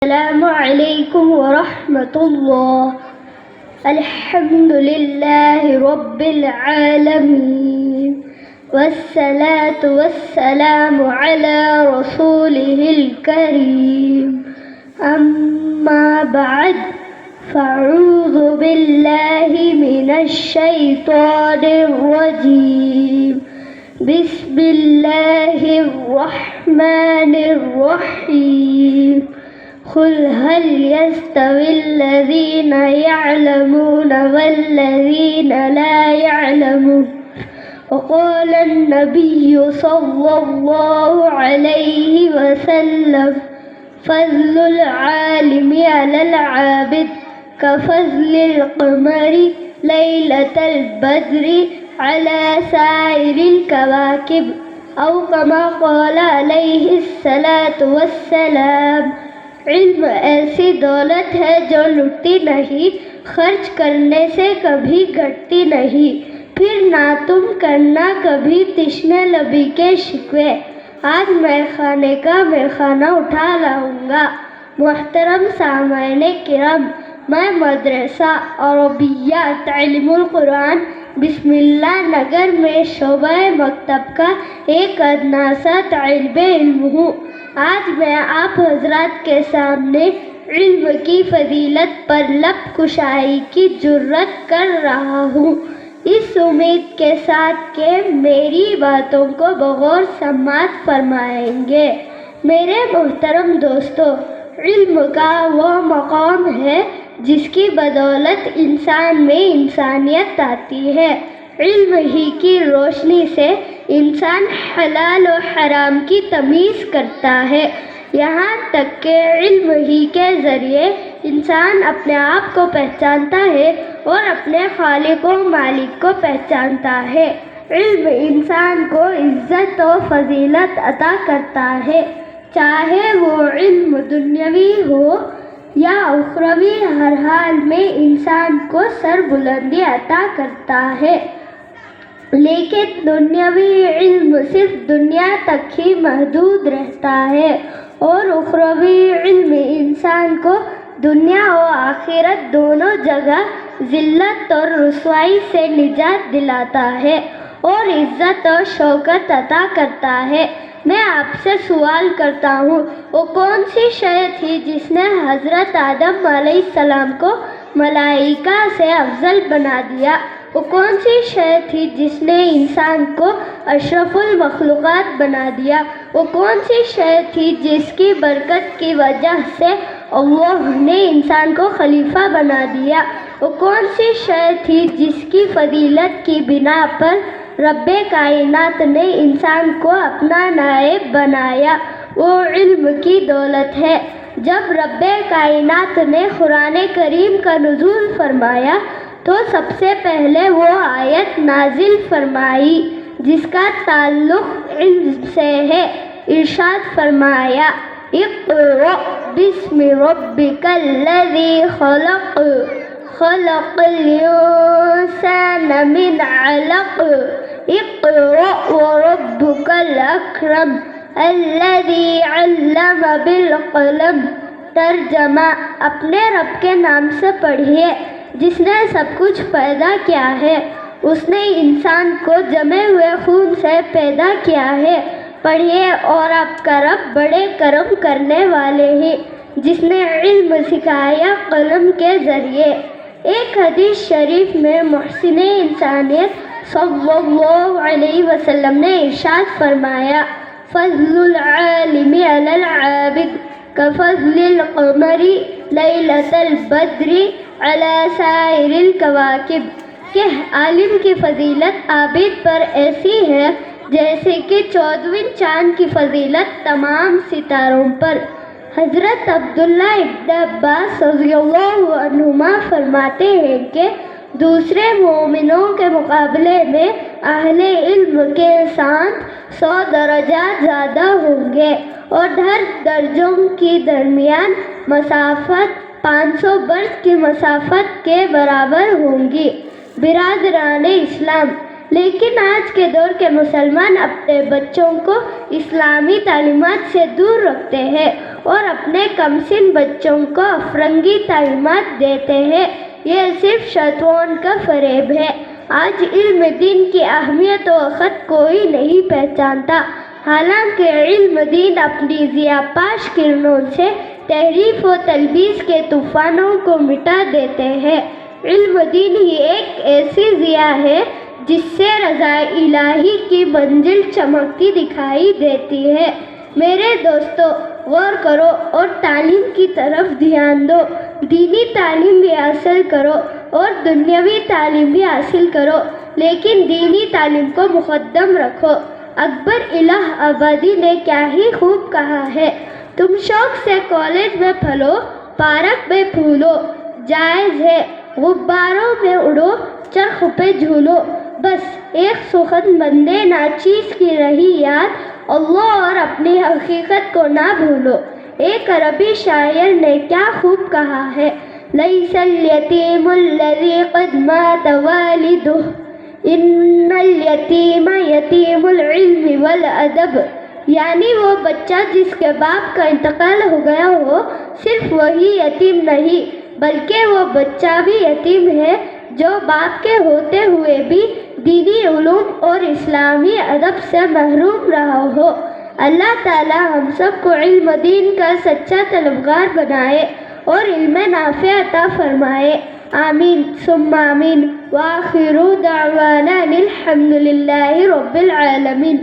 السلام علیکم ورحمۃ اللہ۔ الحمد للہ رب العالمین والصلاة والسلام علی رسولہ الکریم، اما بعد فاعوذ باللہ من الشیطان الرجیم، بسم اللہ الرحمن الرحیم۔ قل هل يستوي الذين يعلمون والذين لا يعلمون؟ وقال النبي صلى الله عليه وسلم فضل العالم على العابد كفضل القمر ليلة البدر على سائر الكواكب، أو كما قال عليه الصلاة والسلام۔ علم ایسی دولت ہے جو لٹتی نہیں، خرچ کرنے سے کبھی گھٹتی نہیں، پھر نہ تم کرنا کبھی تشنہ لبی کے شکوے۔ آج میں خانے کا میخانہ اٹھا لاؤں گا۔ محترم سامعین کرام، میں مدرسہ عربیہ تعلیم القرآن بسم اللہ نگر میں شعبہ مکتب کا ایک ادنا سا طالب علم ہوں۔ آج میں آپ حضرات کے سامنے علم کی فضیلت پر لب کشائی کی جرات کر رہا ہوں، اس امید کے ساتھ کہ میری باتوں کو بغور سماعت فرمائیں گے۔ میرے محترم دوستو، علم کا وہ مقام ہے جس کی بدولت انسان میں انسانیت آتی ہے۔ علم ہی کی روشنی سے انسان حلال و حرام کی تمیز کرتا ہے، یہاں تک کہ علم ہی کے ذریعے انسان اپنے آپ کو پہچانتا ہے اور اپنے خالق و مالک کو پہچانتا ہے۔ علم انسان کو عزت و فضیلت عطا کرتا ہے، چاہے وہ علم دنیاوی ہو یا اخروی، ہر حال میں انسان کو سربلندی عطا کرتا ہے۔ لیکن دنیاوی علم صرف دنیا تک ہی محدود رہتا ہے، اور اخروی علم انسان کو دنیا و آخرت دونوں جگہ ذلت اور رسوائی سے نجات دلاتا ہے اور عزت و شوکت عطا کرتا ہے۔ میں آپ سے سوال کرتا ہوں، وہ کون سی شے تھی جس نے حضرت آدم علیہ السلام کو ملائکہ سے افضل بنا دیا؟ وہ کون سی شے تھی جس نے انسان کو اشرف المخلوقات بنا دیا؟ وہ کون سی شے تھی جس کی برکت کی وجہ سے اللہ نے انسان کو خلیفہ بنا دیا؟ وہ کون سی شے تھی جس کی فضیلت کی بنا پر رب کائنات نے انسان کو اپنا نائب بنایا؟ وہ علم کی دولت ہے۔ جب رب کائنات نے قرآن کریم کا نزول فرمایا تو سب سے پہلے وہ آیت نازل فرمائی جس کا تعلق علم سے ہے۔ ارشاد فرمایا، اقرأ بسم ربک الذی خلق، خلق الانسان من علق، اقرأ وربک الاکرم الذی علم بالقلم۔ ترجمہ، اپنے رب کے نام سے پڑھیے جس نے سب کچھ پیدا کیا ہے۔ اس نے انسان کو جمے ہوئے خون سے پیدا کیا ہے۔ پڑھیے، اور آپ کا رب بڑے کرم کرنے والے ہیں جس نے علم سکھایا قلم کے ذریعے۔ ایک حدیث شریف میں محسن انسانیت صلی اللہ علیہ وسلم نے ارشاد فرمایا، فضل العالم علی العابد کفضل القمر لیلۃ البدر علی سائر الکواکب، کہ عالم کی فضیلت عابد پر ایسی ہے جیسے کہ 14ویں چاند کی فضیلت تمام ستاروں پر۔ حضرت عبداللہ ابن عباس رضی اللہ عنہما فرماتے ہیں کہ دوسرے مومنوں کے مقابلے میں اہل علم کے ساتھ 100 درجات زیادہ ہوں گے، اور ہر درجوں کی درمیان مسافت 500 برس کی مسافت کے برابر ہوں گی۔ برادران اسلام، لیکن آج کے دور کے مسلمان اپنے بچوں کو اسلامی تعلیمات سے دور رکھتے ہیں اور اپنے کمسن بچوں کو افرنگی تعلیمات دیتے ہیں۔ یہ صرف شیطان کا فریب ہے۔ آج علم دین کی اہمیت و وقت کوئی نہیں پہچانتا، حالانکہ علم دین اپنی ضیاء پاش کرنوں سے تحریف و تلبیس کے طوفانوں کو مٹا دیتے ہیں۔ علم دین ہی ایک ایسی ضیاء ہے جس سے رضا الہی کی منزل چمکتی دکھائی دیتی ہے۔ میرے دوستو، غور کرو اور تعلیم کی طرف دھیان دو۔ دینی تعلیم بھی حاصل کرو اور دنیاوی تعلیم بھی حاصل کرو، لیکن دینی تعلیم کو مقدم رکھو۔ اکبر الہ آبادی نے کیا ہی خوب کہا ہے، تم شوق سے کالج میں پھلو، پارک میں پھولو، جائز ہے غباروں میں اڑو، چرخ پہ جھولو، بس ایک سخن بندے ناچیز کی رہی یاد، اللہ اور اپنی حقیقت کو نہ بھولو۔ ایک عربی شاعر نے کیا خوب کہا ہے، لیس الیتیم الذی قد مات والدہ ان الیتیم یتیم العلم والادب، یعنی وہ بچہ جس کے باپ کا انتقال ہو گیا ہو، صرف وہی یتیم نہیں بلکہ وہ بچہ بھی یتیم ہے جو باپ کے ہوتے ہوئے بھی دینی علوم اور اسلامی ادب سے محروم رہا ہو۔ اللہ تعالی ہم سب کو علم دین کا سچا طلبگار بنائے اور علم نافع عطا فرمائے، آمین ثم آمین۔ وآخر دعوانا الحمد للہ رب العالمین۔